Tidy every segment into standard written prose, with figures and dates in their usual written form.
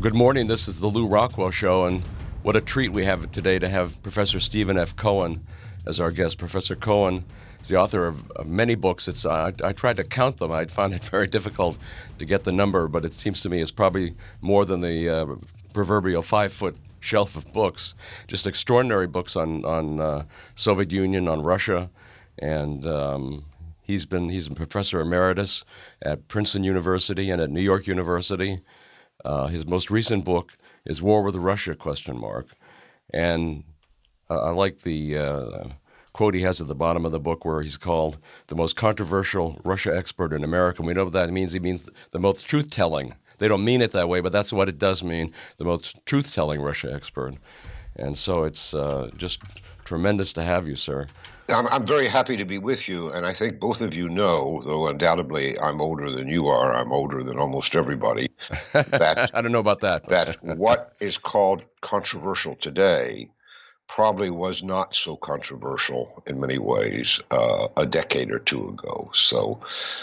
Good morning. This is the Lew Rockwell Show, and what a treat we have today to have Professor Stephen F. Cohen as our guest. Professor Cohen is the author of many books. I tried to count them. I found it very difficult to get the number, but it seems to me it's probably more than the proverbial 5-foot shelf of books. Just extraordinary books on Soviet Union, on Russia, and he's a professor emeritus at Princeton University and at New York University. His most recent book is War with Russia, ? And I like the quote he has at the bottom of the book where he's called the most controversial Russia expert in America. And we know what that means. He means the most truth-telling. They don't mean it that way, but that's what it does mean, the most truth-telling Russia expert. And so it's just tremendous to have you, sir. I'm very happy to be with you, and I think both of you know, though undoubtedly I'm older than you are, I'm older than almost everybody, that I don't know about that. that what is called controversial today probably was not so controversial in many ways a decade or two ago. So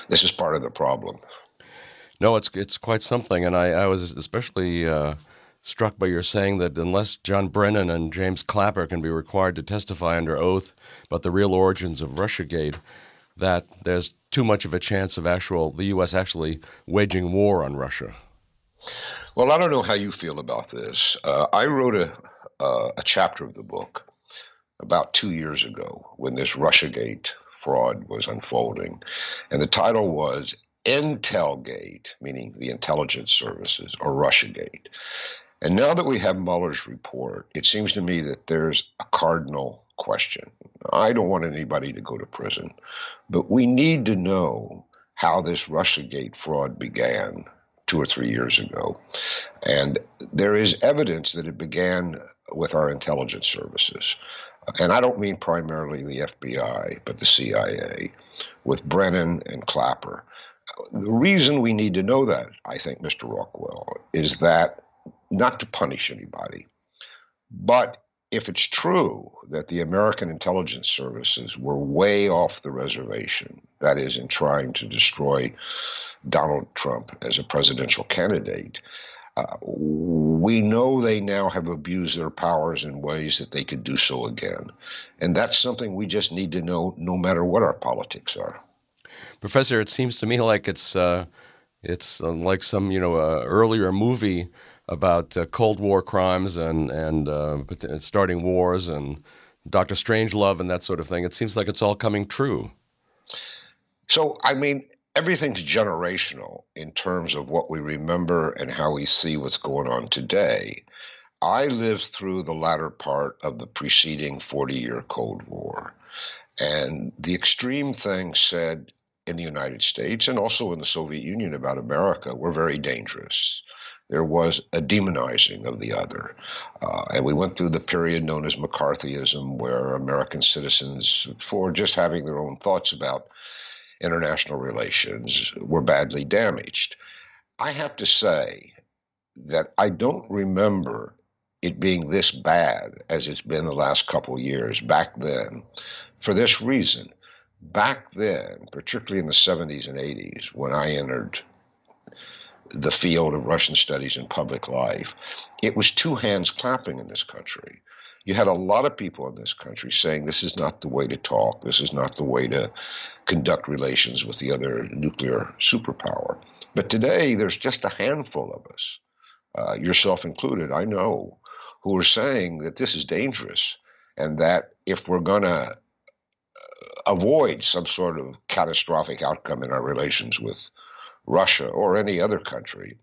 this is part of the problem. No, it's quite something, and I was especially struck by your saying that unless John Brennan and James Clapper can be required to testify under oath about the real origins of Russiagate, that there's too much of a chance of the U.S. actually waging war on Russia. Well, I don't know how you feel about this. I wrote a chapter of the book about 2 years ago when this Russiagate fraud was unfolding, and the title was Intelgate, meaning the intelligence services, or Russiagate. And now that we have Mueller's report, it seems to me that there's a cardinal question. I don't want anybody to go to prison, but we need to know how this Russiagate fraud began 2 or 3 years ago. And there is evidence that it began with our intelligence services. And I don't mean primarily the FBI, but the CIA, with Brennan and Clapper. The reason we need to know that, I think, Mr. Rockwell, is that not to punish anybody, but if it's true that the American intelligence services were way off the reservation, that is, in trying to destroy Donald Trump as a presidential candidate, we know they now have abused their powers in ways that they could do so again. And that's something we just need to know no matter what our politics are. Professor, it seems to me like it's like some earlier movie about Cold War crimes and starting wars and Dr. Strangelove and that sort of thing. It seems like it's all coming true. So, I mean, everything's generational in terms of what we remember and how we see what's going on today. I lived through the latter part of the preceding 40-year Cold War, and the extreme things said in the United States and also in the Soviet Union about America were very dangerous. There was a demonizing of the other. And we went through the period known as McCarthyism, where American citizens, for just having their own thoughts about international relations, were badly damaged. I have to say that I don't remember it being this bad as it's been the last couple of years back then, for this reason. Back then, particularly in the 70s and 80s, when I entered the field of Russian studies and public life, it was two hands clapping in this country. You had a lot of people in this country saying this is not the way to talk, this is not the way to conduct relations with the other nuclear superpower. But today, there's just a handful of us, yourself included, I know, who are saying that this is dangerous and that if we're going to avoid some sort of catastrophic outcome in our relations with Russia or any other country,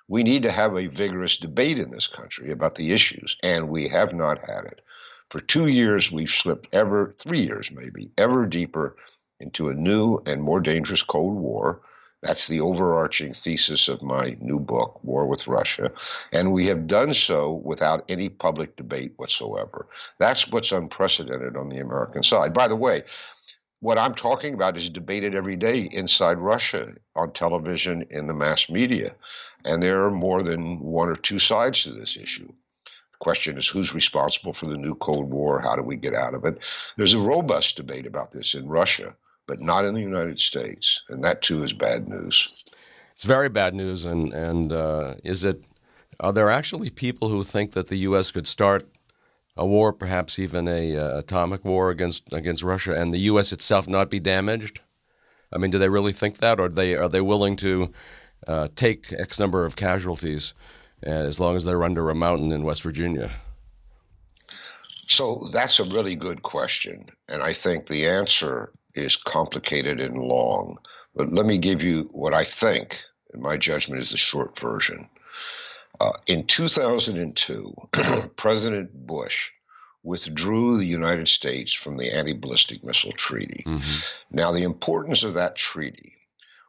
we need to have a vigorous debate in this country about the issues, and we have not had it. For 2 years, we've slipped 3 years maybe, ever deeper into a new and more dangerous Cold War. That's the overarching thesis of my new book, War with Russia, and we have done so without any public debate whatsoever. That's what's unprecedented on the American side. By the way, what I'm talking about is debated every day inside Russia, on television, in the mass media. And there are more than one or two sides to this issue. The question is, who's responsible for the new Cold War? How do we get out of it? There's a robust debate about this in Russia, but not in the United States. And that, too, is bad news. It's very bad news. And is it Are there actually people who think that the U.S. could start a war, perhaps even a atomic war against Russia, and the U.S. itself not be damaged? I mean, do they really think that, or are they willing to take X number of casualties as long as they're under a mountain in West Virginia? So that's a really good question. And I think the answer is complicated and long. But let me give you what I think, in my judgment, is the short version. In 2002, President Bush withdrew the United States from the Anti-Ballistic Missile Treaty. Mm-hmm. Now, the importance of that treaty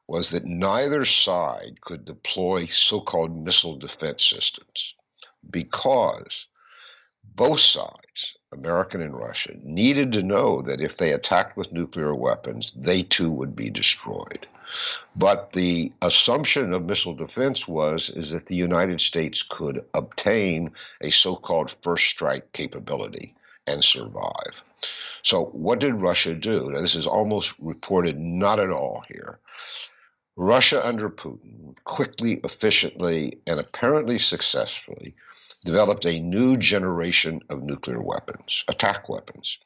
was that neither side could deploy so-called missile defense systems because both sides, American and Russian, needed to know that if they attacked with nuclear weapons, they too would be destroyed. But the assumption of missile defense is that the United States could obtain a so-called first strike capability and survive. So what did Russia do? Now, this is almost reported not at all here. Russia under Putin quickly, efficiently, and apparently successfully developed a new generation of nuclear weapons, attack weapons,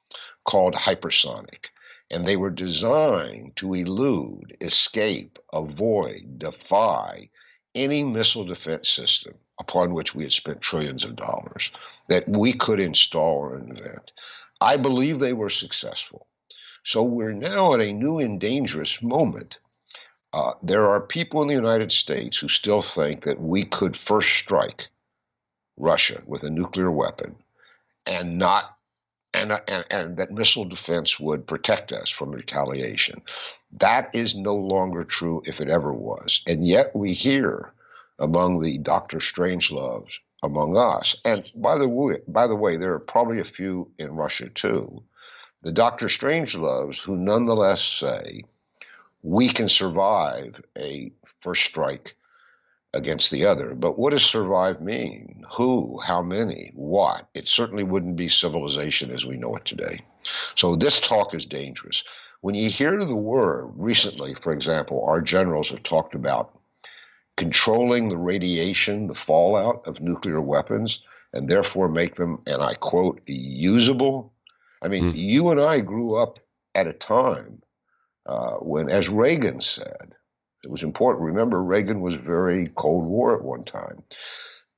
called hypersonic. And they were designed to elude, escape, avoid, defy any missile defense system upon which we had spent trillions of dollars that we could install or invent. I believe they were successful. So we're now at a new and dangerous moment. There are people in the United States who still think that we could first strike Russia with a nuclear weapon and not and that missile defense would protect us from retaliation. That is no longer true if it ever was. And yet we hear among the Dr. Strangeloves among us, and by the way, there are probably a few in Russia too, the Dr. Strangeloves who nonetheless say we can survive a first strike against the other. But what does survive mean? Who? How many? What? It certainly wouldn't be civilization as we know it today. So this talk is dangerous. When you hear the word recently, for example, our generals have talked about controlling the radiation, the fallout of nuclear weapons, and therefore make them, and I quote, usable. I mean, you and I grew up at a time when, as Reagan said, it was important. Remember, Reagan was very Cold War at one time.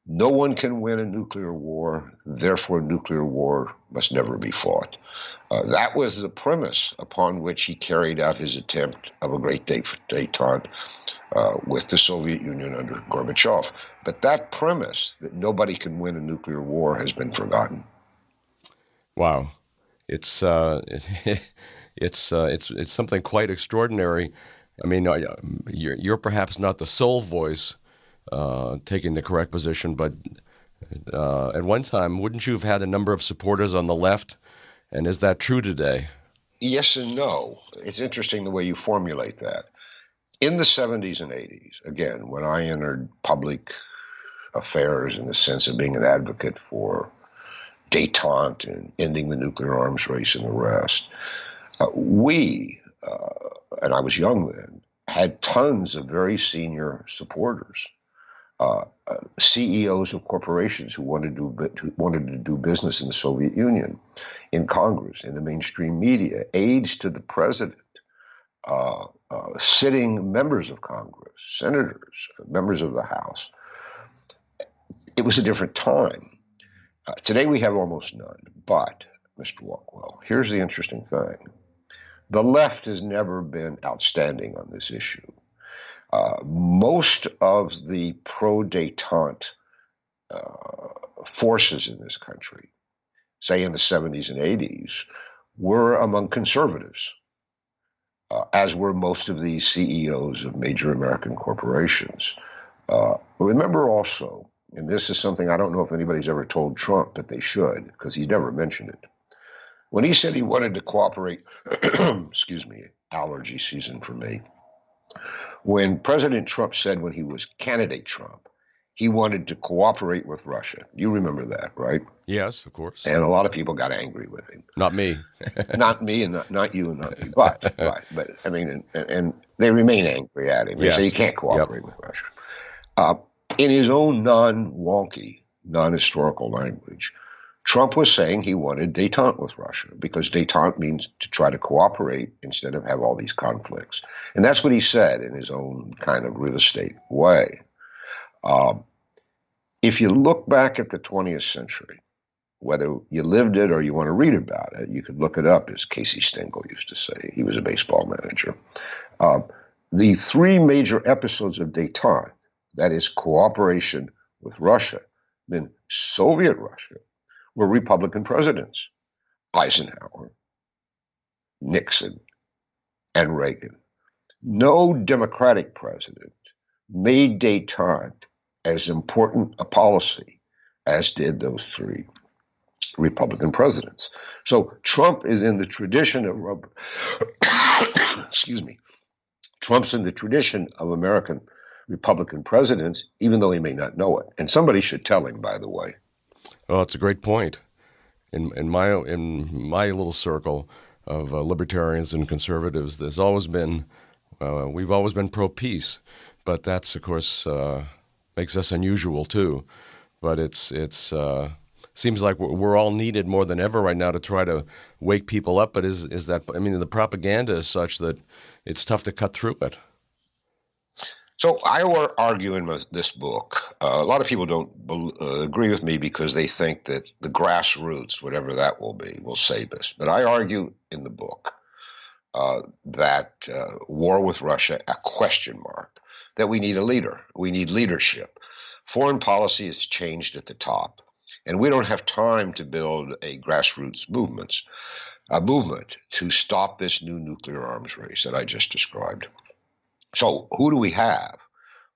No one can win a nuclear war, therefore nuclear war must never be fought. That was the premise upon which he carried out his attempt of a great détente with the Soviet Union under Gorbachev. But that premise that nobody can win a nuclear war has been forgotten. Wow, it's it's something quite extraordinary. I mean, you're perhaps not the sole voice taking the correct position, but at one time, wouldn't you have had a number of supporters on the left? And is that true today? Yes and no. It's interesting the way you formulate that. In the 70s and 80s, again, when I entered public affairs in the sense of being an advocate for détente and ending the nuclear arms race and the rest, we, and I was young then, had tons of very senior supporters, CEOs of corporations who wanted to do business in the Soviet Union, in Congress, in the mainstream media, aides to the president, sitting members of Congress, senators, members of the House. It was a different time. Today we have almost none. But, Mr. Rockwell, here's the interesting thing. The left has never been outstanding on this issue. Most of the pro-détente forces in this country, say in the 70s and 80s, were among conservatives, as were most of the CEOs of major American corporations. Remember also, and this is something I don't know if anybody's ever told Trump, but they should, because he never mentioned it. When he said he wanted to cooperate, excuse me, allergy season for me. When President Trump said when he was candidate Trump, he wanted to cooperate with Russia. You remember that, right? Yes, of course. And a lot of people got angry with him. Not me. Not me, and not you, and not me. But I mean, and they remain angry at him. They say you can't cooperate with Russia. In his own non-wonky, non-historical language, Trump was saying he wanted détente with Russia because détente means to try to cooperate instead of have all these conflicts. And that's what he said in his own kind of real estate way. Um, if you look back at the 20th century, whether you lived it or you want to read about it, you could look it up, as Casey Stengel used to say. He was a baseball manager. Um, the three major episodes of détente, that is cooperation with Russia, then Soviet Russia, were Republican presidents, Eisenhower, Nixon, and Reagan. No Democratic president made détente as important a policy as did those three Republican presidents. So Trump is in the tradition of excuse me. Trump's in the tradition of American Republican presidents, even though he may not know it. And somebody should tell him, by the way. Oh, it's a great point. In my little circle of libertarians and conservatives, there's always been we've always been pro-peace, but that's of course makes us unusual too. But it's seems like we're all needed more than ever right now to try to wake people up. But is that, I mean, the propaganda is such that it's tough to cut through it. So I argue in this book, a lot of people don't agree with me because they think that the grassroots, whatever that will be, will save us. But I argue in the book that war with Russia, a question mark, that we need a leader. We need leadership. Foreign policy has changed at the top, and we don't have time to build a grassroots movement to stop this new nuclear arms race that I just described. So who do we have?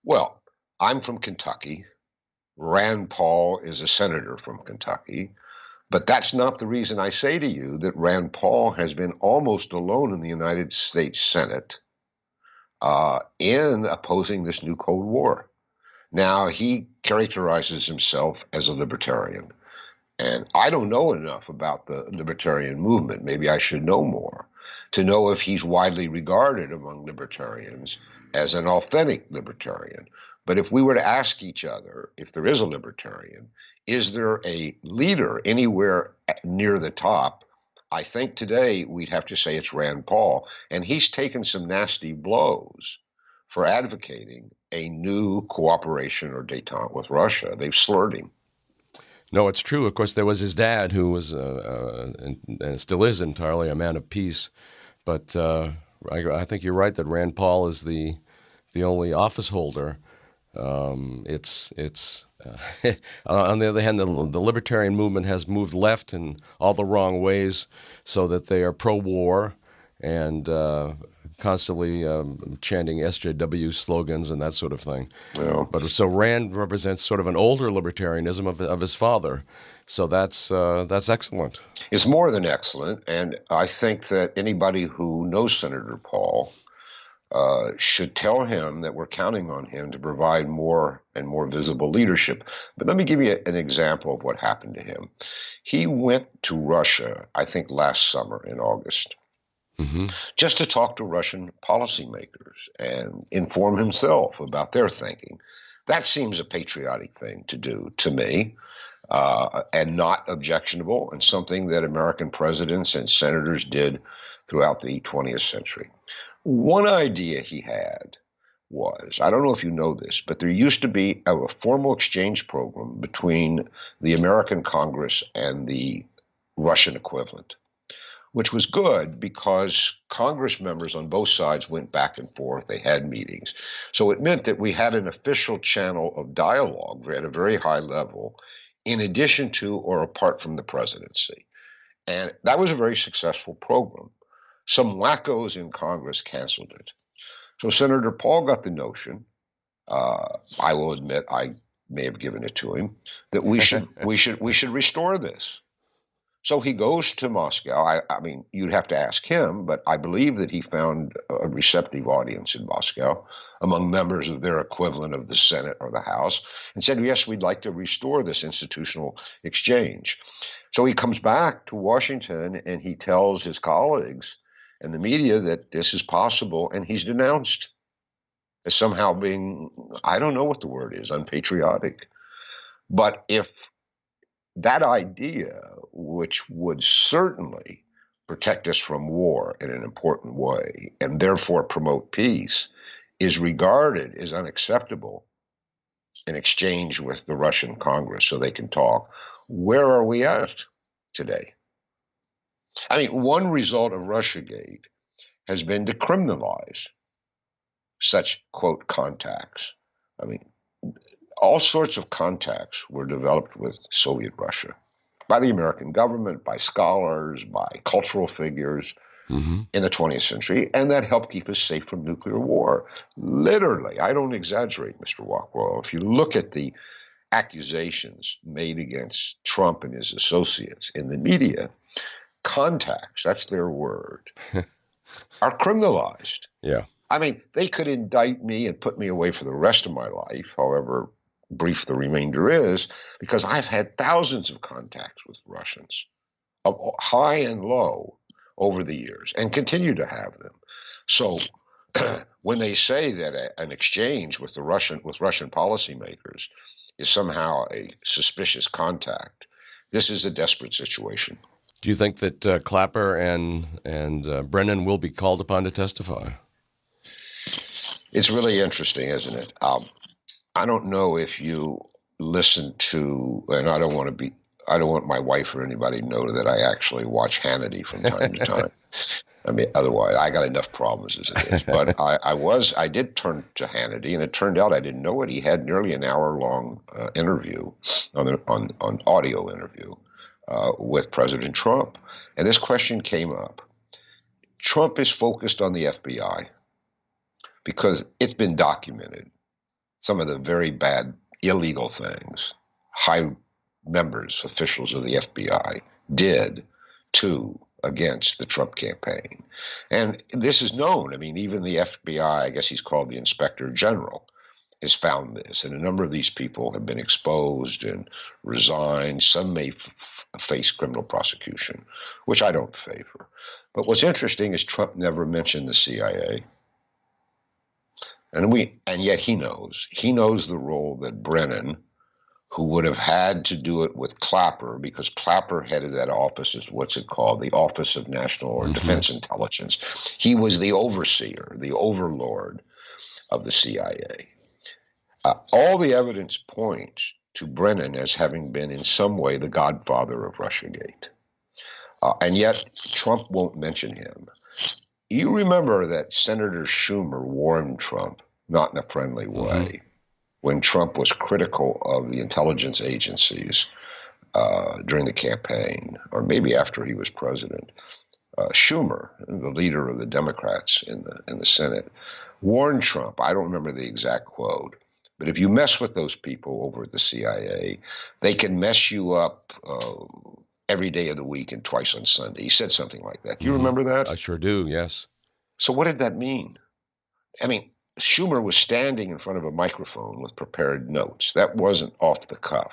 Well, I'm from Kentucky. Rand Paul is a senator from Kentucky. But that's not the reason I say to you that Rand Paul has been almost alone in the United States Senate in opposing this new Cold War. Now, he characterizes himself as a libertarian. And I don't know enough about the libertarian movement. Maybe I should know more to know if he's widely regarded among libertarians as an authentic libertarian. But if we were to ask each other if there is a libertarian, is there a leader anywhere near the top? I think today we'd have to say it's Rand Paul. And he's taken some nasty blows for advocating a new cooperation or détente with Russia. They've slurred him. No, it's true. Of course, there was his dad, who was and still is entirely a man of peace. But I think you're right that Rand Paul is the only office holder. It's on the other hand, the libertarian movement has moved left in all the wrong ways, so that they are pro-war and constantly chanting SJW slogans and that sort of thing. Yeah. But so Rand represents sort of an older libertarianism of his father. So that's excellent. It's more than excellent, and I think that anybody who knows Senator Paul should tell him that we're counting on him to provide more and more visible leadership. But let me give you an example of what happened to him. He went to Russia, I think last summer in August, just to talk to Russian policymakers and inform himself about their thinking. That seems a patriotic thing to do to me, and not objectionable, and something that American presidents and senators did throughout the 20th century. One idea he had was, I don't know if you know this, but there used to be a formal exchange program between the American Congress and the Russian equivalent, which was good because Congress members on both sides went back and forth. They had meetings. So it meant that we had an official channel of dialogue at a very high level, in addition to or apart from the presidency. And that was a very successful program. Some wackos in Congress canceled it. So Senator Paul got the notion, I will admit I may have given it to him, that we should restore this. So he goes to Moscow. I mean, you'd have to ask him, but I believe that he found a receptive audience in Moscow among members of their equivalent of the Senate or the House, and said, yes, we'd like to restore this institutional exchange. So he comes back to Washington and he tells his colleagues and the media that this is possible, and he's denounced. as somehow being, I don't know what the word is, unpatriotic. But if that idea, which would certainly protect us from war in an important way and therefore promote peace, is regarded as unacceptable in exchange with the Russian Congress so they can talk, where are we at today? I mean, one result of Russiagate has been to criminalize such, quote, contacts. I mean, all sorts of contacts were developed with Soviet Russia by the American government, by scholars, by cultural figures in the 20th century, and that helped keep us safe from nuclear war. Literally, I don't exaggerate, Mr. Rockwell. If you look at the accusations made against Trump and his associates in the media, contacts, that's their word, are criminalized. Yeah. I mean, they could indict me and put me away for the rest of my life, however brief the remainder is, because I've had thousands of contacts with Russians, of high and low, over the years, and continue to have them. So when they say that an exchange with Russian policymakers is somehow a suspicious contact, this is a desperate situation. Do you think that Clapper and Brennan will be called upon to testify? It's really interesting, isn't it? I don't know if you listen to, and I don't want my wife or anybody to know that I actually watch Hannity from time to time. I mean, otherwise, I got enough problems as it is. But I did turn to Hannity, and it turned out I didn't know it. He had nearly an hour-long interview, on audio interview, with President Trump, and this question came up. Trump is focused on the FBI because it's been documented some of the very bad, illegal things high members, officials of the FBI did against the Trump campaign. And this is known. I mean, even the FBI, I guess he's called the Inspector General, has found this. And a number of these people have been exposed and resigned. Some may face criminal prosecution, which I don't favor. But what's interesting is Trump never mentioned the CIA. And yet he knows the role that Brennan, who would have had to do it with Clapper, because Clapper headed that office as what's it called, the Office of National or Defense Intelligence. He was the overseer, the overlord of the CIA. All the evidence points to Brennan as having been in some way the godfather of Russiagate. And yet Trump won't mention him. You remember that Senator Schumer warned Trump, not in a friendly way, when Trump was critical of the intelligence agencies during the campaign, or maybe after he was president. Schumer, the leader of the Democrats in the Senate, warned Trump. I don't remember the exact quote, but if you mess with those people over at the CIA, they can mess you up every day of the week and twice on Sunday. He said something like that. Do you remember that? I sure do, yes. So what did that mean? I mean, Schumer was standing in front of a microphone with prepared notes. That wasn't off the cuff.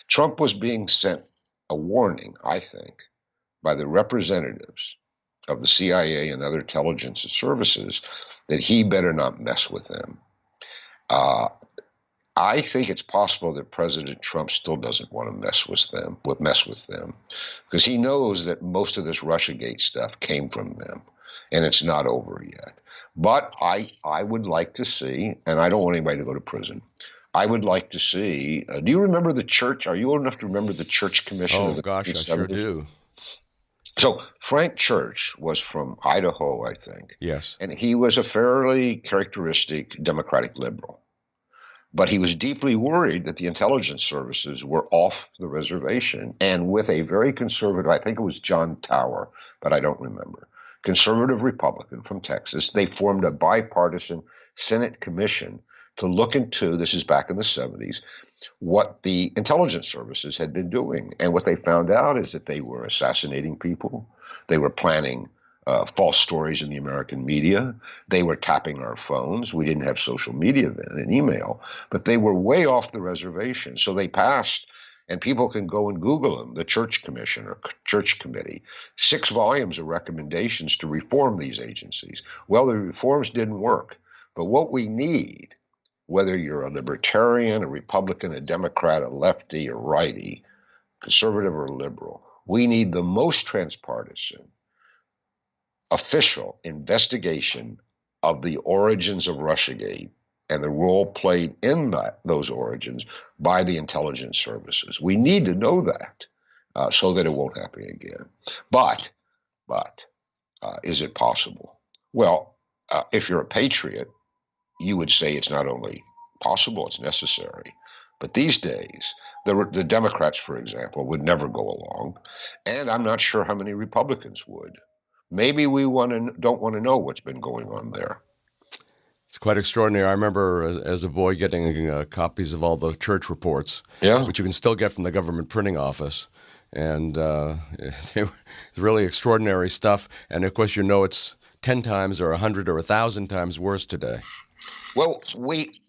Trump was being sent a warning, I think, by the representatives of the CIA and other intelligence services that he better not mess with them. I think it's possible that President Trump still doesn't want to mess with them, because he knows that most of this Russiagate stuff came from them, and it's not over yet. But I would like to see, and I don't want anybody to go to prison, I would like to see, do you remember the church? Are you old enough to remember the Church Commission of the 1970s? Gosh, I sure do. So Frank Church was from Idaho, I think. Yes. And he was a fairly characteristic Democratic liberal. But he was deeply worried that the intelligence services were off the reservation, and with a very conservative, I think it was John Tower, but I don't remember, conservative Republican from Texas, they formed a bipartisan Senate commission to look into, this is back in the 70s, what the intelligence services had been doing. And what they found out is that they were assassinating people. They were planning false stories in the American media. They were tapping our phones. We didn't have social media then and email, but they were way off the reservation. So they passed, and people can go and Google them, the Church Commission or Church Committee, 6 volumes of recommendations to reform these agencies. Well, the reforms didn't work. But what we need, whether you're a libertarian, a Republican, a Democrat, a lefty or righty, conservative or liberal, we need the most transpartisan, official investigation of the origins of Russiagate and the role played in those origins by the intelligence services. We need to know that so that it won't happen again. But is it possible? Well, if you're a patriot, you would say it's not only possible, it's necessary. But these days, the Democrats, for example, would never go along, and I'm not sure how many Republicans would. Maybe we don't want to know what's been going on there. It's quite extraordinary. I remember as a boy getting copies of all the church reports, which you can still get from the government printing office. And they were really extraordinary stuff. And of course, it's 10 times or 100 or 1,000 times worse today. Well, we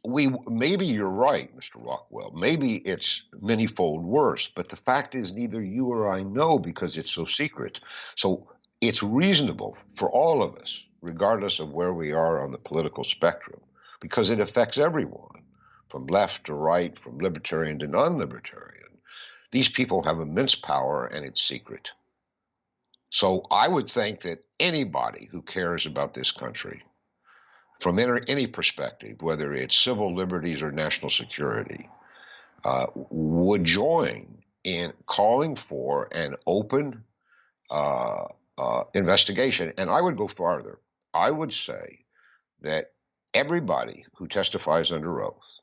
maybe you're right, Mr. Rockwell. Maybe it's manyfold worse. But the fact is, neither you or I know because it's so secret. So it's reasonable for all of us, regardless of where we are on the political spectrum, because it affects everyone, from left to right, from libertarian to non-libertarian. These people have immense power, and it's secret. So I would think that anybody who cares about this country, from any perspective, whether it's civil liberties or national security, would join in calling for an open investigation. And I would go farther. I would say that everybody who testifies under oath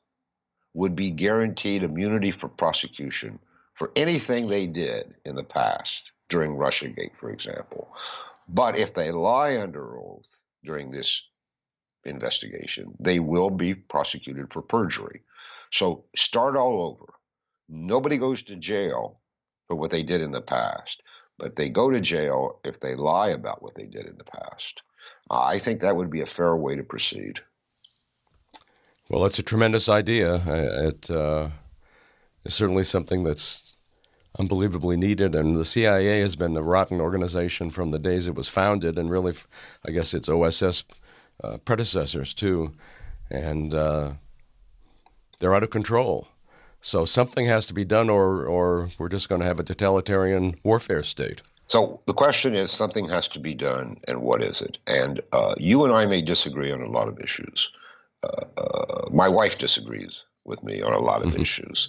would be guaranteed immunity for prosecution for anything they did in the past, during Russiagate, for example. But if they lie under oath during this investigation, they will be prosecuted for perjury. So start all over. Nobody goes to jail for what they did in the past, but they go to jail if they lie about what they did in the past. I think that would be a fair way to proceed. Well, it's a tremendous idea. It's certainly something that's unbelievably needed, and the CIA has been a rotten organization from the days it was founded, and really, I guess its OSS predecessors too, and they're out of control. So something has to be done, or we're just going to have a totalitarian warfare state. So the question is, something has to be done, and what is it? And you and I may disagree on a lot of issues. My wife disagrees with me on a lot of issues.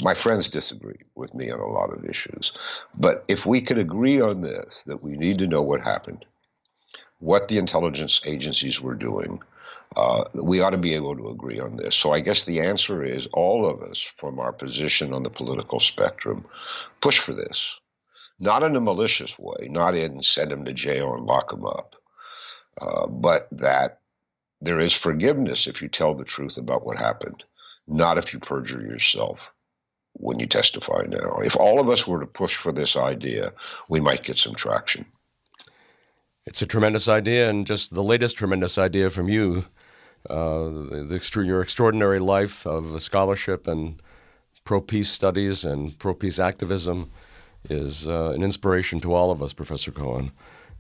My friends disagree with me on a lot of issues. But if we could agree on this, that we need to know what happened, what the intelligence agencies were doing, we ought to be able to agree on this. So I guess the answer is all of us, from our position on the political spectrum, push for this. Not in a malicious way, not in send them to jail and lock them up, but that there is forgiveness if you tell the truth about what happened, not if you perjure yourself when you testify now. If all of us were to push for this idea, we might get some traction. It's a tremendous idea, and just the latest tremendous idea from you, your extraordinary life of scholarship and pro-peace studies and pro-peace activism is an inspiration to all of us, Professor Cohen.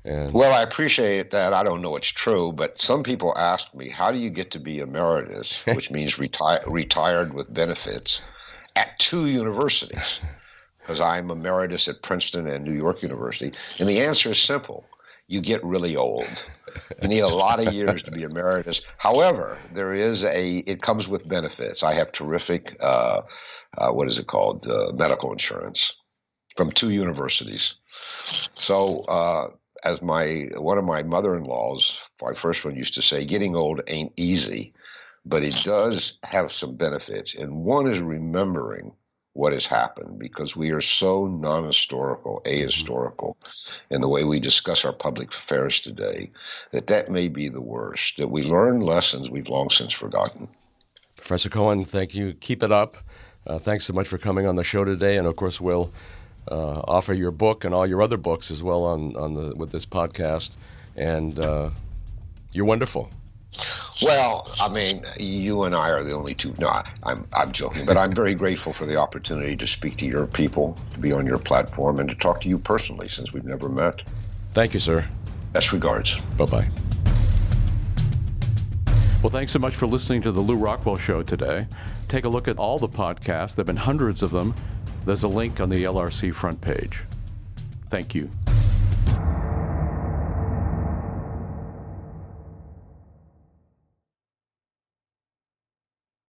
Well, I appreciate that. I don't know it's true, but some people ask me, how do you get to be emeritus, which means retired with benefits, at 2 universities? Because I'm emeritus at Princeton and New York University. And the answer is simple. You get really old. You need a lot of years to be emeritus. However, it comes with benefits. I have terrific, medical insurance from 2 universities. So, as one of my mother-in-laws, my first one, used to say, getting old ain't easy, but it does have some benefits. And one is remembering what has happened, because we are so non-historical, ahistorical in the way we discuss our public affairs today, that may be the worst, that we learn lessons we've long since forgotten. Professor Cohen, thank you. Keep it up. Thanks so much for coming on the show today. And of course, we'll offer your book and all your other books as well with this podcast. And you're wonderful. Well, I mean, you and I are the only two. No, I'm joking, but I'm very grateful for the opportunity to speak to your people, to be on your platform, and to talk to you personally, since we've never met. Thank you, sir. Best regards. Bye-bye. Well, thanks so much for listening to the Lew Rockwell Show today. Take a look at all the podcasts. There have been hundreds of them. There's a link on the LRC front page. Thank you.